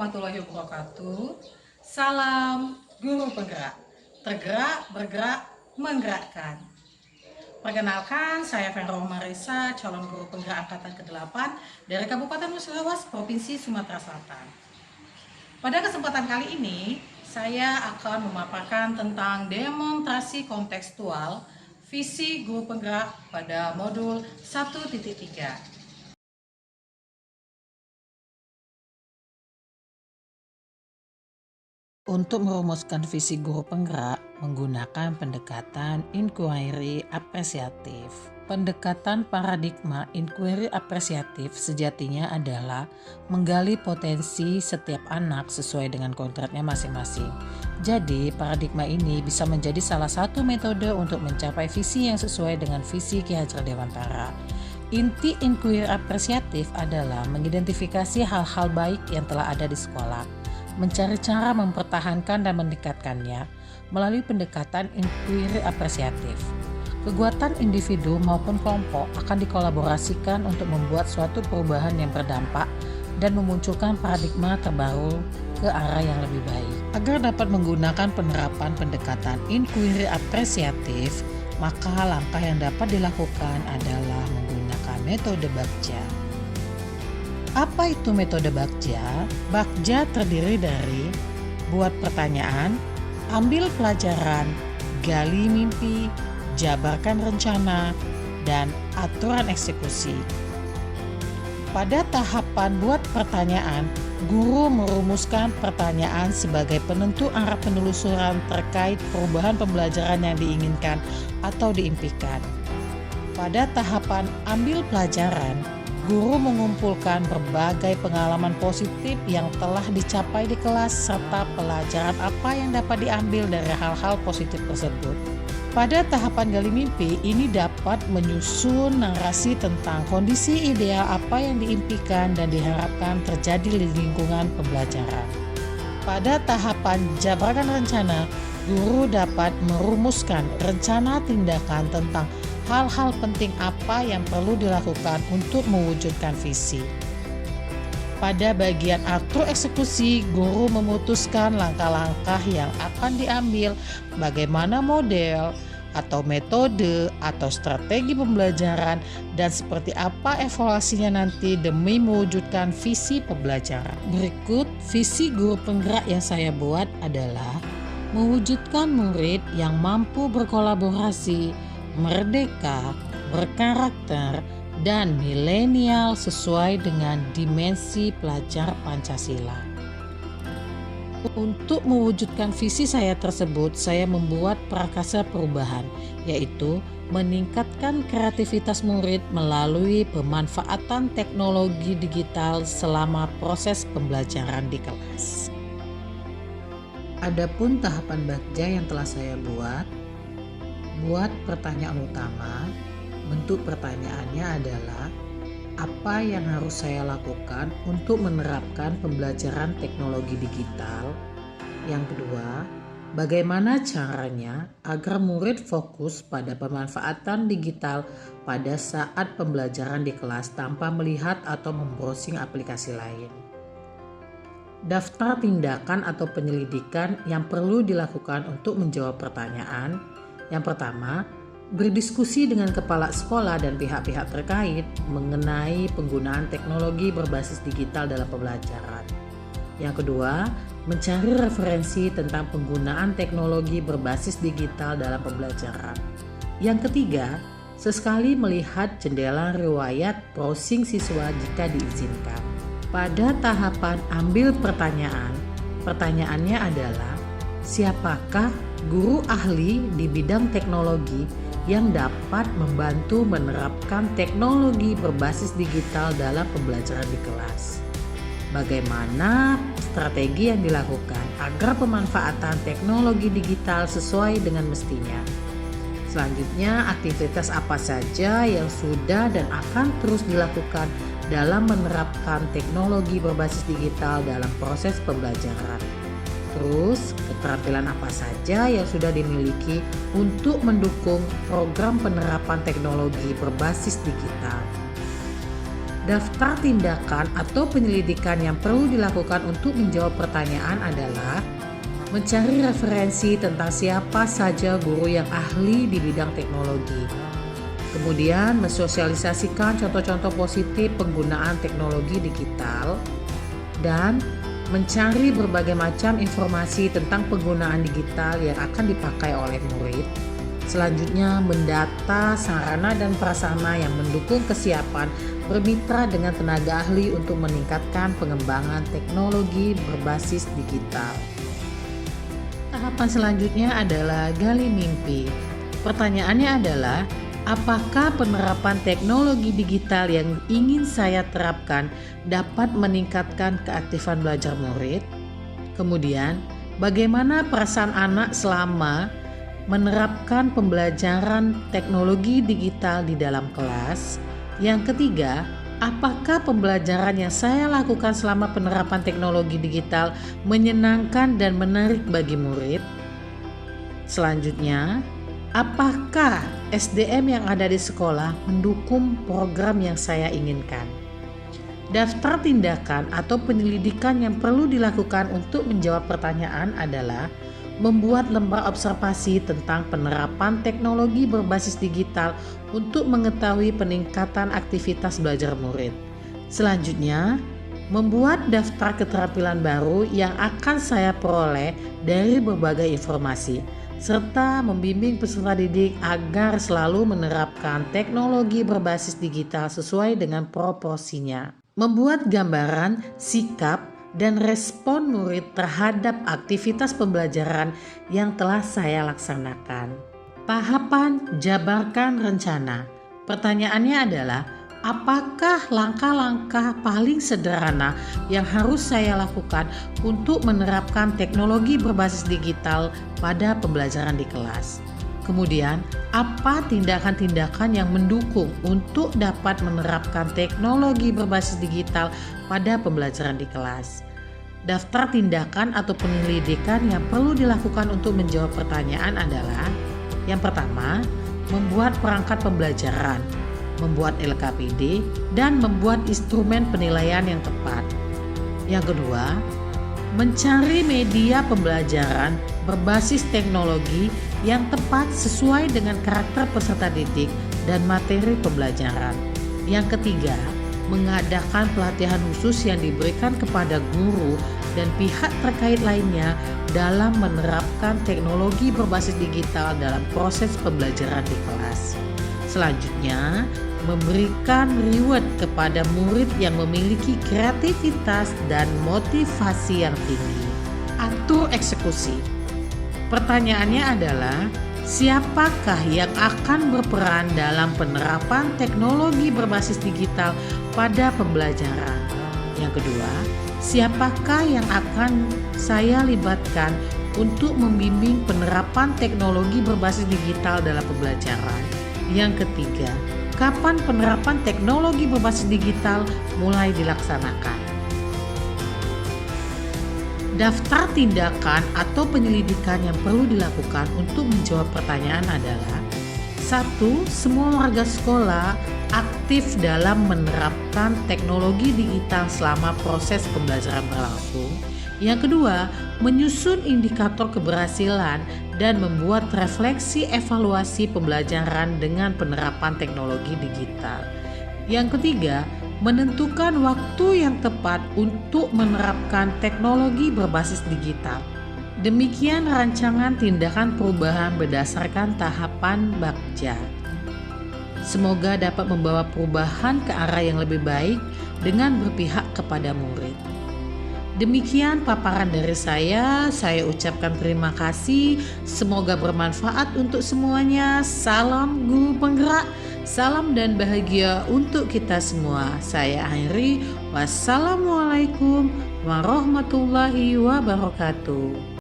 warahmatullahi wabarakatuh. Salam guru penggerak, tergerak, bergerak, menggerakkan. Perkenalkan, saya Fenro Marisa, calon guru penggerak angkatan ke-8 dari Kabupaten Musirawas, Provinsi Sumatera Selatan. Pada kesempatan kali ini, saya akan memaparkan tentang demonstrasi kontekstual visi guru penggerak pada modul 1.3. Untuk merumuskan visi guru penggerak menggunakan pendekatan inquiry apresiatif. Pendekatan paradigma inquiry apresiatif sejatinya adalah menggali potensi setiap anak sesuai dengan kodratnya masing-masing. Jadi, paradigma ini bisa menjadi salah satu metode untuk mencapai visi yang sesuai dengan visi Ki Hajar Dewantara. Inti inquiry apresiatif adalah mengidentifikasi hal-hal baik yang telah ada di sekolah, mencari cara mempertahankan dan meningkatkannya melalui pendekatan inquiry apresiatif. Kekuatan individu maupun kelompok akan dikolaborasikan untuk membuat suatu perubahan yang berdampak dan memunculkan paradigma terbaru ke arah yang lebih baik. Agar dapat menggunakan penerapan pendekatan inquiry apresiatif, maka langkah yang dapat dilakukan adalah menggunakan metode Bagja. Apa itu metode Bagja? Bagja terdiri dari buat pertanyaan, ambil pelajaran, gali mimpi, jabarkan rencana, dan aturan eksekusi. Pada tahapan buat pertanyaan, guru merumuskan pertanyaan sebagai penentu arah penelusuran terkait perubahan pembelajaran yang diinginkan atau diimpikan. Pada tahapan ambil pelajaran, guru mengumpulkan berbagai pengalaman positif yang telah dicapai di kelas serta pelajaran apa yang dapat diambil dari hal-hal positif tersebut. Pada tahapan gali mimpi, ini dapat menyusun narasi tentang kondisi ideal apa yang diimpikan dan diharapkan terjadi di lingkungan pembelajaran. Pada tahapan jabarkan rencana, guru dapat merumuskan rencana tindakan tentang hal-hal penting apa yang perlu dilakukan untuk mewujudkan visi. Pada bagian atur eksekusi, guru memutuskan langkah-langkah yang akan diambil, bagaimana model atau metode atau strategi pembelajaran, dan seperti apa evaluasinya nanti demi mewujudkan visi pembelajaran. Berikut visi guru penggerak yang saya buat adalah mewujudkan murid yang mampu berkolaborasi, merdeka, berkarakter, dan milenial sesuai dengan dimensi pelajar Pancasila. Untuk mewujudkan visi saya tersebut, saya membuat prakasa perubahan, yaitu meningkatkan kreativitas murid melalui pemanfaatan teknologi digital selama proses pembelajaran di kelas. Adapun tahapan Bagja yang telah saya buat pertanyaan utama. Bentuk pertanyaannya adalah apa yang harus saya lakukan untuk menerapkan pembelajaran teknologi digital. Yang kedua, bagaimana caranya agar murid fokus pada pemanfaatan digital pada saat pembelajaran di kelas tanpa melihat atau membrowsing aplikasi lain. Daftar tindakan atau penyelidikan yang perlu dilakukan untuk menjawab pertanyaan. Yang pertama, berdiskusi dengan kepala sekolah dan pihak-pihak terkait mengenai penggunaan teknologi berbasis digital dalam pembelajaran. Yang kedua, mencari referensi tentang penggunaan teknologi berbasis digital dalam pembelajaran. Yang ketiga, sesekali melihat jendela riwayat browsing siswa jika diizinkan. Pada tahapan ambil pertanyaan, pertanyaannya adalah siapakah guru ahli di bidang teknologi yang dapat membantu menerapkan teknologi berbasis digital dalam pembelajaran di kelas. Bagaimana strategi yang dilakukan agar pemanfaatan teknologi digital sesuai dengan mestinya. Selanjutnya, aktivitas apa saja yang sudah dan akan terus dilakukan dalam menerapkan teknologi berbasis digital dalam proses pembelajaran. Terus, keterampilan apa saja yang sudah dimiliki untuk mendukung program penerapan teknologi berbasis digital. Daftar tindakan atau penyelidikan yang perlu dilakukan untuk menjawab pertanyaan adalah mencari referensi tentang siapa saja guru yang ahli di bidang teknologi. Kemudian mensosialisasikan contoh-contoh positif penggunaan teknologi digital dan mencari berbagai macam informasi tentang penggunaan digital yang akan dipakai oleh murid. Selanjutnya, mendata sarana dan prasarana yang mendukung kesiapan bermitra dengan tenaga ahli untuk meningkatkan pengembangan teknologi berbasis digital. Tahapan selanjutnya adalah gali mimpi. Pertanyaannya adalah, apakah penerapan teknologi digital yang ingin saya terapkan dapat meningkatkan keaktifan belajar murid? Kemudian, bagaimana perasaan anak selama menerapkan pembelajaran teknologi digital di dalam kelas? Yang ketiga, apakah pembelajaran yang saya lakukan selama penerapan teknologi digital menyenangkan dan menarik bagi murid? Selanjutnya, apakah SDM yang ada di sekolah mendukung program yang saya inginkan? Daftar tindakan atau penyelidikan yang perlu dilakukan untuk menjawab pertanyaan adalah membuat lembar observasi tentang penerapan teknologi berbasis digital untuk mengetahui peningkatan aktivitas belajar murid. Selanjutnya, membuat daftar keterampilan baru yang akan saya peroleh dari berbagai informasi, serta membimbing peserta didik agar selalu menerapkan teknologi berbasis digital sesuai dengan proporsinya. Membuat gambaran, sikap, dan respon murid terhadap aktivitas pembelajaran yang telah saya laksanakan. Tahapan jabarkan rencana. Pertanyaannya adalah, apakah langkah-langkah paling sederhana yang harus saya lakukan untuk menerapkan teknologi berbasis digital pada pembelajaran di kelas? Kemudian, apa tindakan-tindakan yang mendukung untuk dapat menerapkan teknologi berbasis digital pada pembelajaran di kelas? Daftar tindakan atau penyelidikan yang perlu dilakukan untuk menjawab pertanyaan adalah: yang pertama, membuat perangkat pembelajaran, membuat LKPD, dan membuat instrumen penilaian yang tepat. Yang kedua, mencari media pembelajaran berbasis teknologi yang tepat sesuai dengan karakter peserta didik dan materi pembelajaran. Yang ketiga, mengadakan pelatihan khusus yang diberikan kepada guru dan pihak terkait lainnya dalam menerapkan teknologi berbasis digital dalam proses pembelajaran di kelas. Selanjutnya, memberikan reward kepada murid yang memiliki kreativitas dan motivasi yang tinggi. Atur eksekusi. Pertanyaannya adalah, siapakah yang akan berperan dalam penerapan teknologi berbasis digital pada pembelajaran? Yang kedua, siapakah yang akan saya libatkan untuk membimbing penerapan teknologi berbasis digital dalam pembelajaran? Yang ketiga, kapan penerapan teknologi berbasis digital mulai dilaksanakan? Daftar tindakan atau penyelidikan yang perlu dilakukan untuk menjawab pertanyaan adalah: 1. Semua warga sekolah aktif dalam menerapkan teknologi digital selama proses pembelajaran berlangsung. Yang kedua, menyusun indikator keberhasilan dan membuat refleksi evaluasi pembelajaran dengan penerapan teknologi digital. Yang ketiga, menentukan waktu yang tepat untuk menerapkan teknologi berbasis digital. Demikian rancangan tindakan perubahan berdasarkan tahapan Bagja. Semoga dapat membawa perubahan ke arah yang lebih baik dengan berpihak kepada murid. Demikian paparan dari saya ucapkan terima kasih, semoga bermanfaat untuk semuanya. Salam guru penggerak, salam dan bahagia untuk kita semua. Saya akhiri, wassalamualaikum warahmatullahi wabarakatuh.